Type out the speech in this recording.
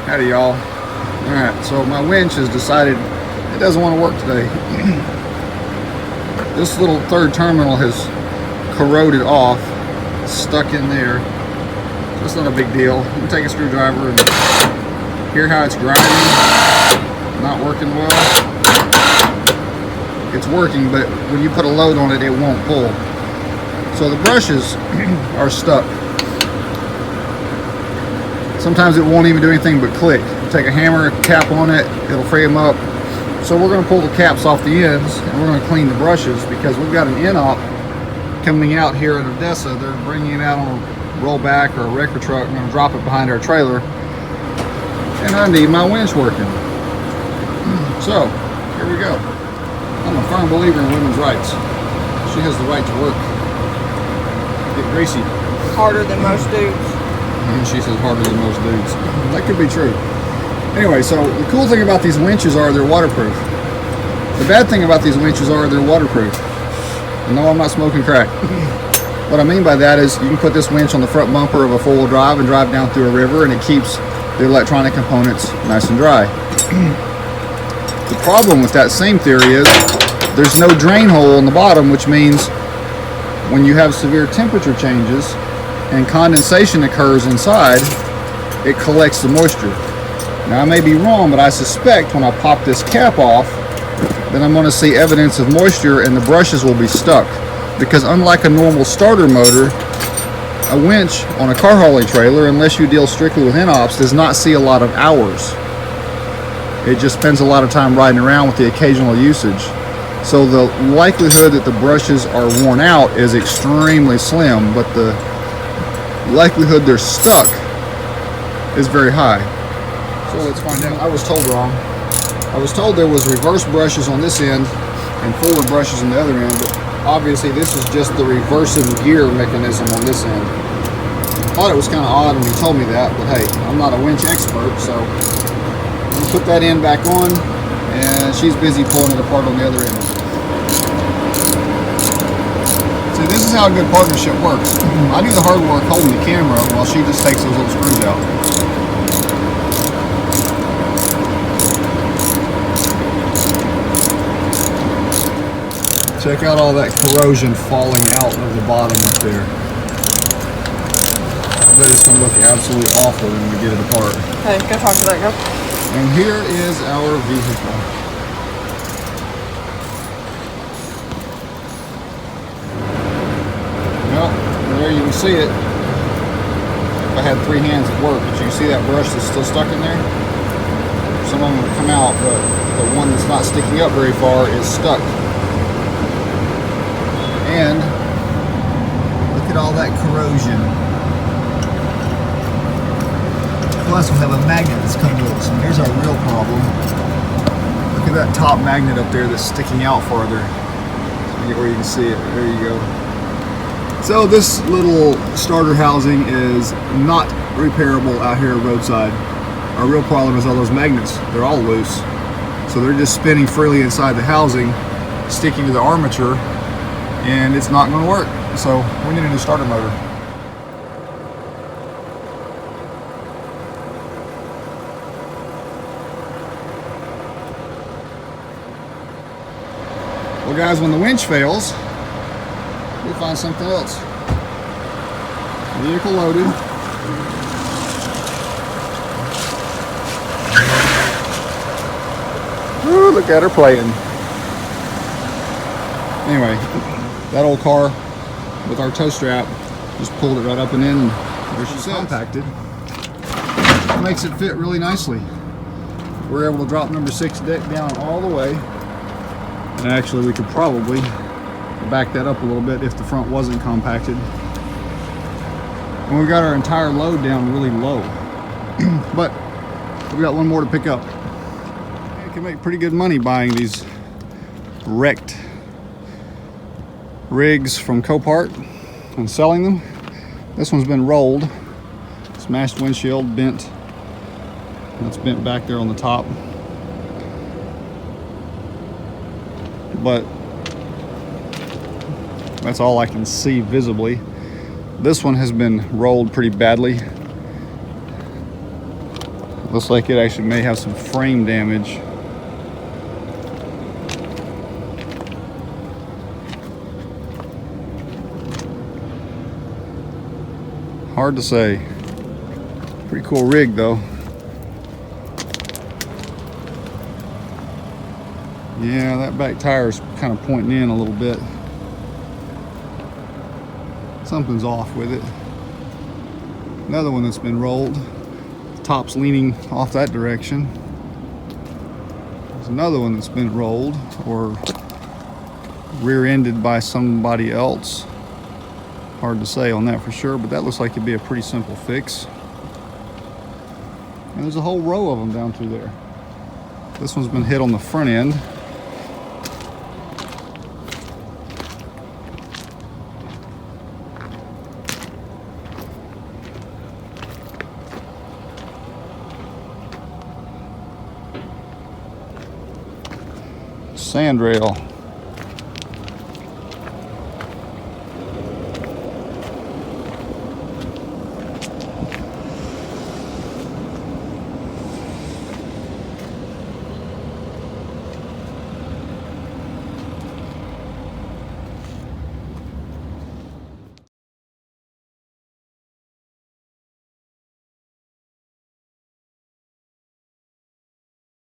Howdy y'all. Alright, so my winch has decided it doesn't want to work today. This little third terminal has corroded off, stuck in there. So it's not a big deal. You can take a screwdriver and hear how it's grinding. Not working well. It's working, but when you put a load on it, it won't pull. So the brushes are stuck. Sometimes it won't even do anything but click. You take a hammer, a cap on it, it'll free them up. So we're going to pull the caps off the ends and we're going to clean the brushes because we've got an in-op coming out here in Odessa. They're bringing it out on a rollback or a wrecker truck. I'm going to drop it behind our trailer. And I need my winch working. So, here we go. I'm a firm believer in women's rights. She has the right to work. Get greasy. Harder than most dudes. And she says harder than most dudes. That could be true. Anyway, so the cool thing about these winches are they're waterproof. The bad thing about these winches are they're waterproof. And no, I'm not smoking crack. What I mean by that is you can put this winch on the front bumper of a four-wheel drive and drive down through a river and it keeps the electronic components nice and dry. The problem with that same theory is there's no drain hole in the bottom, which means when you have severe temperature changes and condensation occurs inside, it collects the moisture. Now I may be wrong, but I suspect when I pop this cap off, then I'm going to see evidence of moisture and the brushes will be stuck. Because unlike a normal starter motor, a winch on a car hauling trailer, unless you deal strictly with in-ops, does not see a lot of hours. It just spends a lot of time riding around with the occasional usage. So the likelihood that the brushes are worn out is extremely slim, but the likelihood they're stuck is very high. So let's find out. I was told wrong. I was told there was reverse brushes on this end and forward brushes on the other end, but obviously this is just the reversing gear mechanism on this end. I thought it was kind of odd when he told me that, but hey, I'm not a winch expert, so I'm going to put that end back on, and she's busy pulling it apart on the other end. See, this is how a good partnership works. I do the hard work holding the camera while she just takes those little screws out. Check out all that corrosion falling out of the bottom up there. I bet it's going to look absolutely awful when we get it apart. Hey, go talk to that girl. And here is our vehicle. Well, there you can see it. If I had three hands at work, but you can see that brush that's still stuck in there. Some of them will come out, but the one that's not sticking up very far is stuck. And look at all that corrosion. Plus we have a magnet that's coming to us, and here's our real problem. Look at that top magnet up there that's sticking out farther. Where you can see it, there you go. So this little starter housing is not repairable out here roadside. Our real problem is all those magnets. They're all loose. So they're just spinning freely inside the housing, sticking to the armature, and it's not going to work. So we need a new starter motor. Well guys, when the winch fails, we'll find something else. Vehicle loaded. Ooh, look at her playing. Anyway, that old car with our tow strap just pulled it right up and in, and there she's compacted. It makes it fit really nicely. We're able to drop number 6 deck down all the way, and actually we could probably back that up a little bit if the front wasn't compacted. And we got our entire load down really low. But we got one more to pick up. You can make pretty good money buying these wrecked rigs from Copart and selling them. This one's been rolled, smashed windshield, bent. It's bent back there on the top. But that's all I can see visibly. This one has been rolled pretty badly. Looks like it actually may have some frame damage. Hard to say. Pretty cool rig though. Yeah, that back tire's kind of pointing in a little bit. Something's off with it. Another one that's been rolled. The top's leaning off that direction. There's another one that's been rolled or rear-ended by somebody else. Hard to say on that for sure, but that looks like it'd be a pretty simple fix. And there's a whole row of them down through there. This one's been hit on the front end. Sandrail.